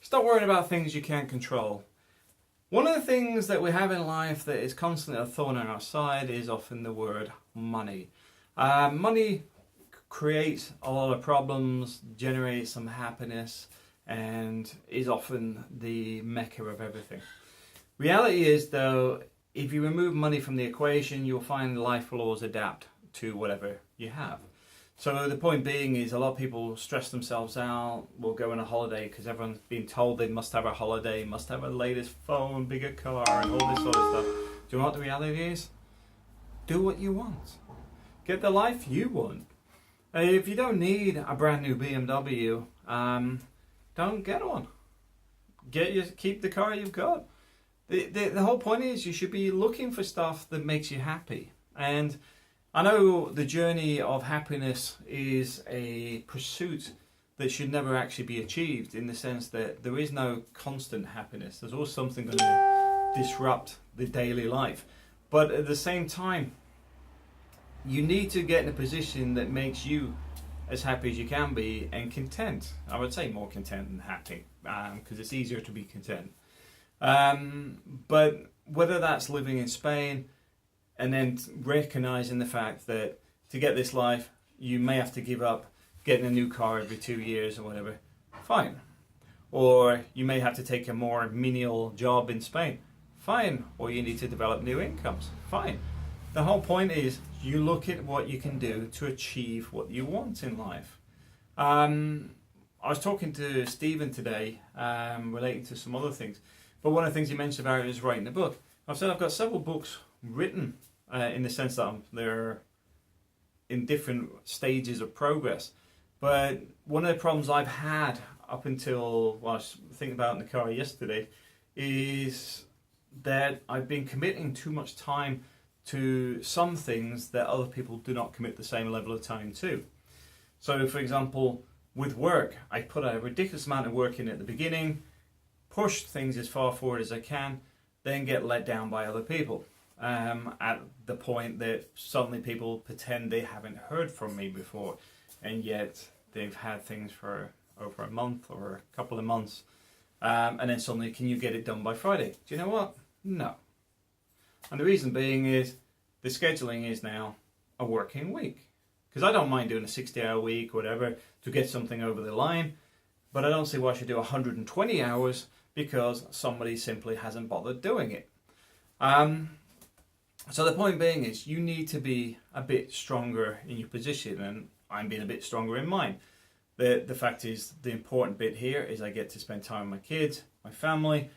Stop worrying about things you can't control. One of the things that we have in life that is constantly a thorn on our side is often the word money. Money creates a lot of problems, generates some happiness, and is often the mecca of everything. Reality is, though, if you remove money from the equation, you'll find life will always adapt to whatever you have. So the point being is a lot of people stress themselves out, will go on a holiday because everyone's been told they must have a holiday, must have a latest phone, bigger car and all this sort of stuff. Do you know what the reality is? Do what you want. Get the life you want. If you don't need a brand new BMW, don't get one. Keep the car you've got. The whole point is you should be looking for stuff that makes you happy. And I know the journey of happiness is a pursuit that should never actually be achieved, in the sense that there is no constant happiness. There's always something going to disrupt the daily life. But at the same time, you need to get in a position that makes you as happy as you can be and content. I would say more content than happy, because it's easier to be content. But whether that's living in Spain, and then recognizing the fact that to get this life, you may have to give up getting a new car every 2 years or whatever, fine. Or you may have to take a more menial job in Spain, fine. Or you need to develop new incomes, fine. The whole point is you look at what you can do to achieve what you want in life. I was talking to Stephen today relating to some other things, but one of the things he mentioned about is writing a book. I've said I've got several books written in the sense that they're in different stages of progress. But one of the problems I've had up until, I was thinking about in the car yesterday, is that I've been committing too much time to some things that other people do not commit the same level of time to. So for example, with work, I put a ridiculous amount of work in at the beginning, push things as far forward as I can, then get let down by other people. At the point that suddenly people pretend they haven't heard from me before, and yet they've had things for over a month or a couple of months, and then suddenly, can you get it done by Friday? Do you know what? No. And the reason being is the scheduling is now a working week, because I don't mind doing a 60-hour week or whatever to get something over the line, but I don't see why I should do 120 hours because somebody simply hasn't bothered doing it. So the point being is you need to be a bit stronger in your position, and I'm being a bit stronger in mine. The fact is, the important bit here is I get to spend time with my kids, my family.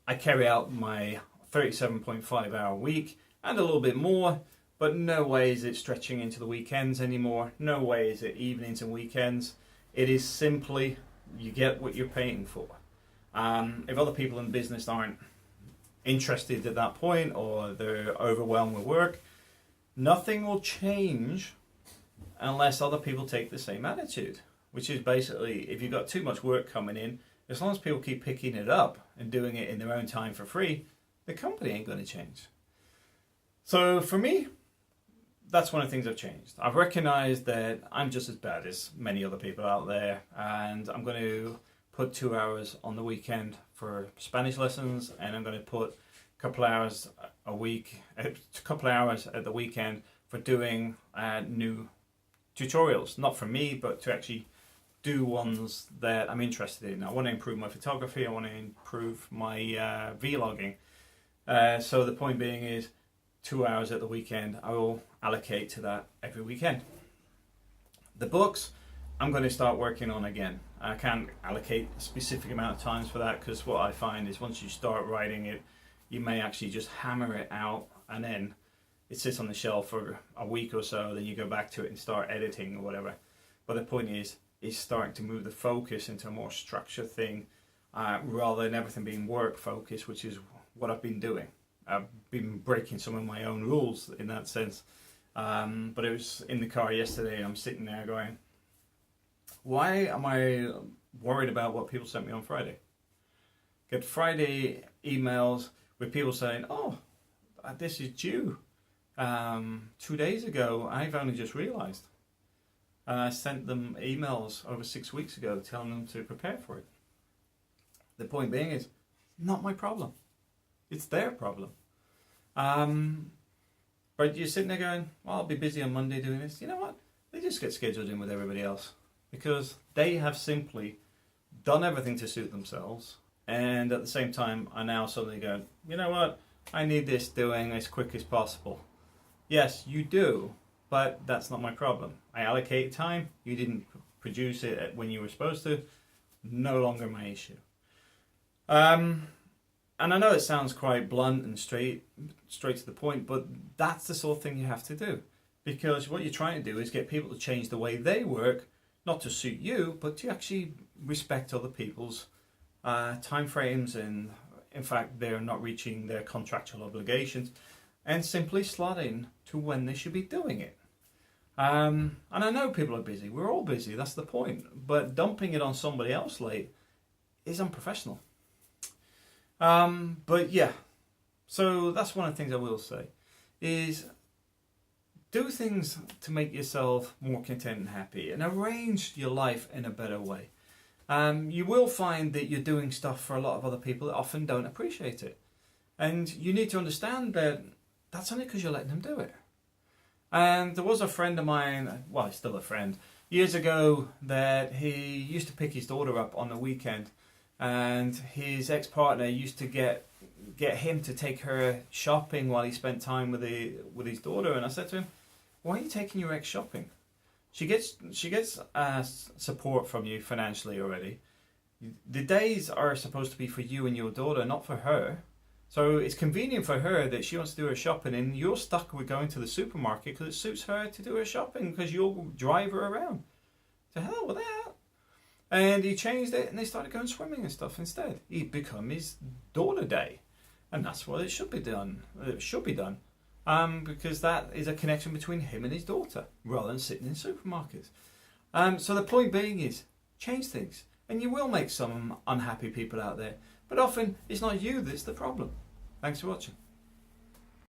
I carry out my 37.5 hour week and a little bit more, but no way is it stretching into the weekends anymore. No way is it evenings and weekends. It is simply you get what you're paying for. If other people in business aren't interested at that point, or they're overwhelmed with work, nothing will change unless other people take the same attitude, which is basically, if you've got too much work coming in, as long as people keep picking it up and doing it in their own time for free, the company ain't going to change. So for me, that's one of the things I've changed. I've recognized that I'm just as bad as many other people out there, and I'm going to put 2 hours on the weekend for Spanish lessons, and I'm going to put a couple of hours a week, a couple of hours at the weekend for doing new tutorials. Not for me, but to actually do ones that I'm interested in. I want to improve my photography. I want to improve my vlogging. So the point being is 2 hours at the weekend. I will allocate to that every weekend. The books, I'm going to start working on again. I can't allocate a specific amount of times for that, because what I find is once you start writing it, you may actually just hammer it out and then it sits on the shelf for a week or so, then you go back to it and start editing or whatever. But the point is starting to move the focus into a more structured thing, rather than everything being work focused, which is what I've been doing. I've been breaking some of my own rules in that sense. But it was in the car yesterday and I'm sitting there going, why am I worried about what people sent me on Friday? Get Friday emails with people saying, oh, this is due 2 days ago. I've only just realized. And I sent them emails over 6 weeks ago telling them to prepare for it. The point being is, not my problem. It's their problem. But you're sitting there going, well, I'll be busy on Monday doing this. You know what? They just get scheduled in with everybody else because they have simply done everything to suit themselves, and at the same time are now suddenly going, you know what? I need this doing as quick as possible. Yes, you do, but that's not my problem. I allocate time. You didn't produce it when you were supposed to. No longer my issue. And I know it sounds quite blunt and straight to the point, but that's the sort of thing you have to do. Because what you're trying to do is get people to change the way they work, not to suit you, but to actually respect other people's time frames, and in fact they're not reaching their contractual obligations, and simply slot in to when they should be doing it. And I know people are busy. We're all busy, that's the point. But dumping it on somebody else late is unprofessional. But yeah, so that's one of the things I will say is do things to make yourself more content and happy, and arrange your life in a better way. You will find that you're doing stuff for a lot of other people that often don't appreciate it. And you need to understand that that's only because you're letting them do it. And there was a friend of mine, well, he's still a friend, years ago, that he used to pick his daughter up on the weekend, and his ex-partner used to get him to take her shopping while he spent time with his daughter. And I said to him, why are you taking your ex shopping? She gets support from you financially already. The days are supposed to be for you and your daughter, not for her. So it's convenient for her that she wants to do her shopping, and you're stuck with going to the supermarket because it suits her to do her shopping because you'll drive her around. To hell with that. And he changed it, and they started going swimming and stuff instead. He'd become his daughter day, and that's what it should be done. It should be done, because that is a connection between him and his daughter, rather than sitting in supermarkets. So the point being is, change things, and you will make some unhappy people out there. But often, it's not you that's the problem. Thanks for watching.